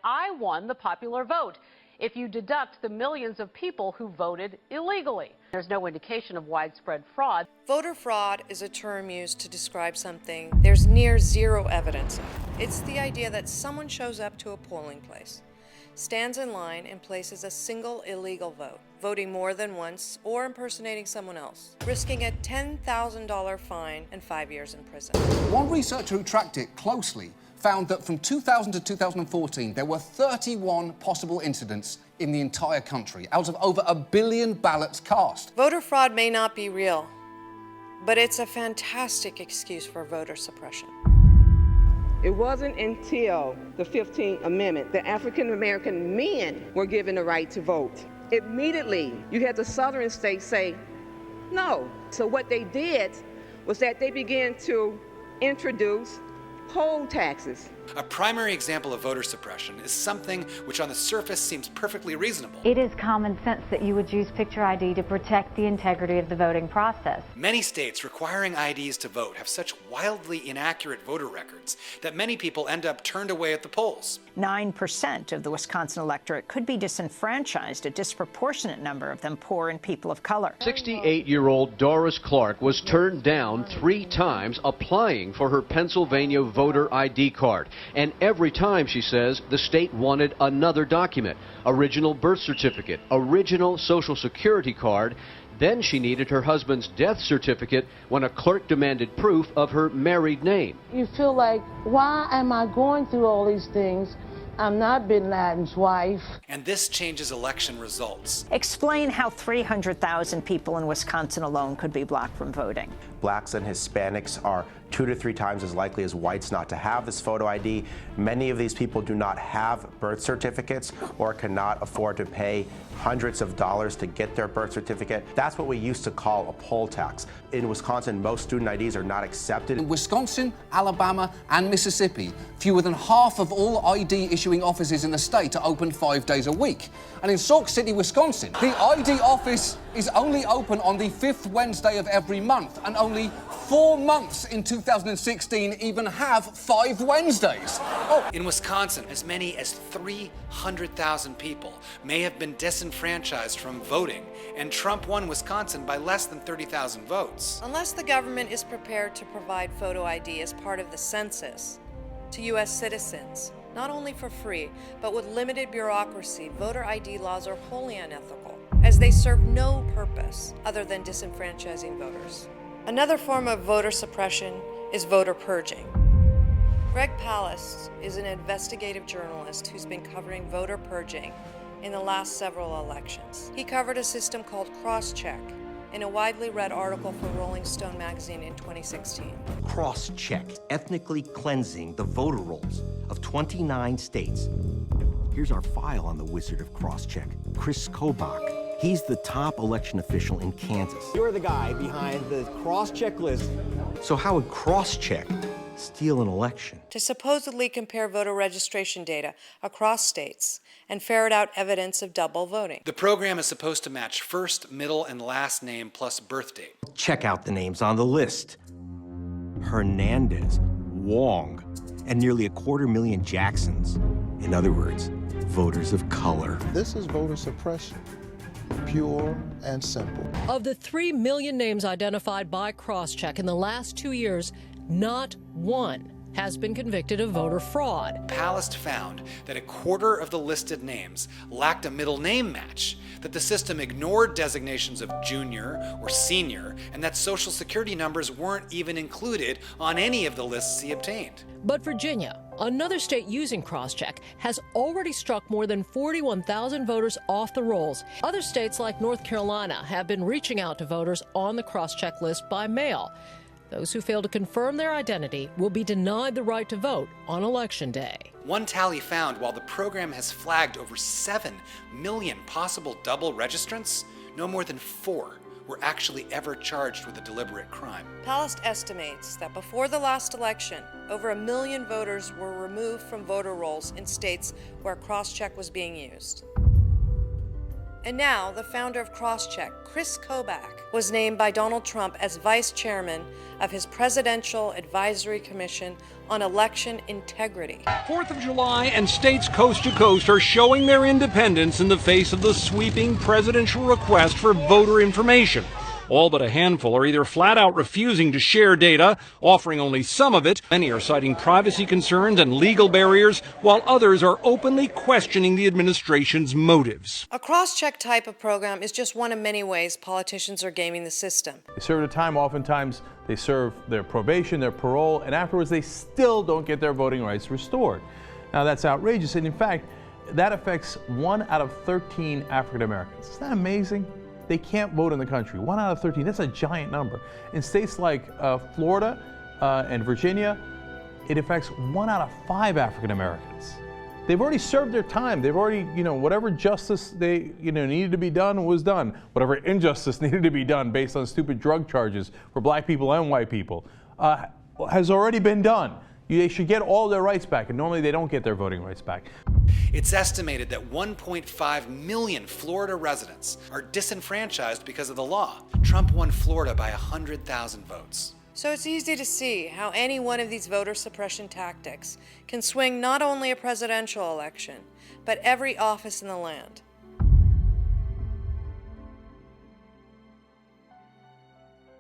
I won the popular vote, if you deduct the millions of people who voted illegally. There's no indication of widespread fraud. Voter fraud is a term used to describe something there's near zero evidence of. It's the idea that someone shows up to a polling place, stands in line and places a single illegal vote, voting more than once or impersonating someone else, risking a $10,000 fine and 5 years in prison. One researcher who tracked it closely found that from 2000 to 2014, there were 31 possible incidents in the entire country, out of over 1 billion ballots cast. Voter fraud may not be real, but it's a fantastic excuse for voter suppression. It wasn't until the 15th Amendment that African American men were given the right to vote. Immediately, you had the southern states say no. So what they did was that they began to introduce poll taxes. A primary example of voter suppression is something which on the surface seems perfectly reasonable. It is common sense that you would use picture ID to protect the integrity of the voting process. Many states requiring IDs to vote have such wildly inaccurate voter records that many people end up turned away at the polls. 9% of the Wisconsin electorate could be disenfranchised, a disproportionate number of them poor and people of color. 68-year-old Doris Clark was turned down 3 times applying for her Pennsylvania voter ID card. And every time, she says, the state wanted another document, original birth certificate, original Social Security card. Then she needed her husband's death certificate when a clerk demanded proof of her married name. You feel like, why am I going through all these things? I'm not Bin Laden's wife. And this changes election results. Explain how 300,000 people in Wisconsin alone could be blocked from voting. Blacks and Hispanics are 2 to 3 times as likely as whites not to have this photo ID. Many of these people do not have birth certificates or cannot afford to pay hundreds of dollars to get their birth certificate. That's what we used to call a poll tax. In Wisconsin, most student IDs are not accepted. In Wisconsin, Alabama, and Mississippi, fewer than half of all ID issuing offices in the state are open 5 days a week. And in Sauk City, Wisconsin, the ID office is only open on the 5th Wednesday of every month, and only 4 months in 2016 even have 5 Wednesdays. Oh. In Wisconsin, as many as 300,000 people may have been disenfranchised from voting, and Trump won Wisconsin by less than 30,000 votes. Unless the government is prepared to provide photo ID as part of the census to U.S. citizens, not only for free, but with limited bureaucracy, voter ID laws are wholly unethical, as they serve no purpose other than disenfranchising voters. Another form of voter suppression is voter purging. Greg Palast is an investigative journalist who's been covering voter purging in the last several elections. He covered a system called Crosscheck in a widely read article for Rolling Stone magazine in 2016. Crosscheck, ethnically cleansing the voter rolls of 29 states. Here's our file on the Wizard of Crosscheck, Chris Kobach. He's the top election official in Kansas. You're the guy behind the Crosscheck list. So how would Crosscheck steal an election? To supposedly compare voter registration data across states and ferret out evidence of double voting. The program is supposed to match first, middle, and last name plus birth date. Check out the names on the list. Hernandez, Wong, and nearly 250,000 Jacksons. In other words, voters of color. This is voter suppression. Pure and simple. Of the 3 million names identified by Crosscheck in the last 2 years, not one has been convicted of voter fraud. Palast found that a quarter of the listed names lacked a middle name match, that the system ignored designations of junior or senior, and that Social Security numbers weren't even included on any of the lists he obtained. But Virginia, another state using Crosscheck, has already struck more than 41,000 voters off the rolls. Other states like North Carolina have been reaching out to voters on the Crosscheck list by mail. Those who fail to confirm their identity will be denied the right to vote on Election Day. One tally found while the program has flagged over 7 million possible double registrants, no more than 4 were actually ever charged with a deliberate crime. Palast estimates that before the last election, over 1 million voters were removed from voter rolls in states where Crosscheck was being used. And now, the founder of Crosscheck, Chris Kobach, was named by Donald Trump as vice chairman of his Presidential Advisory Commission on Election Integrity. 4th of July and states coast to coast are showing their independence in the face of the sweeping presidential request for voter information. All but a handful are either flat out refusing to share data, offering only some of it. Many are citing privacy concerns and legal barriers, while others are openly questioning the administration's motives. A cross-check type of program is just one of many ways politicians are gaming the system. They serve their time, oftentimes they serve their probation, their parole, and afterwards they still don't get their voting rights restored. Now that's outrageous, and in fact, that affects 1 out of 13 African Americans. Isn't that amazing? They can't vote in the country. 1 out of 13, that's a giant number. In states like Florida and Virginia, it affects 1 out of 5 African Americans. They've already served their time. They've already, whatever justice they, needed to be done was done. Whatever injustice needed to be done based on stupid drug charges for black people and white people has already been done. They should get all their rights back, and normally they don't get their voting rights back. It's estimated that 1.5 million Florida residents are disenfranchised because of the law. Trump won Florida by 100,000 votes. So it's easy to see how any one of these voter suppression tactics can swing not only a presidential election, but every office in the land.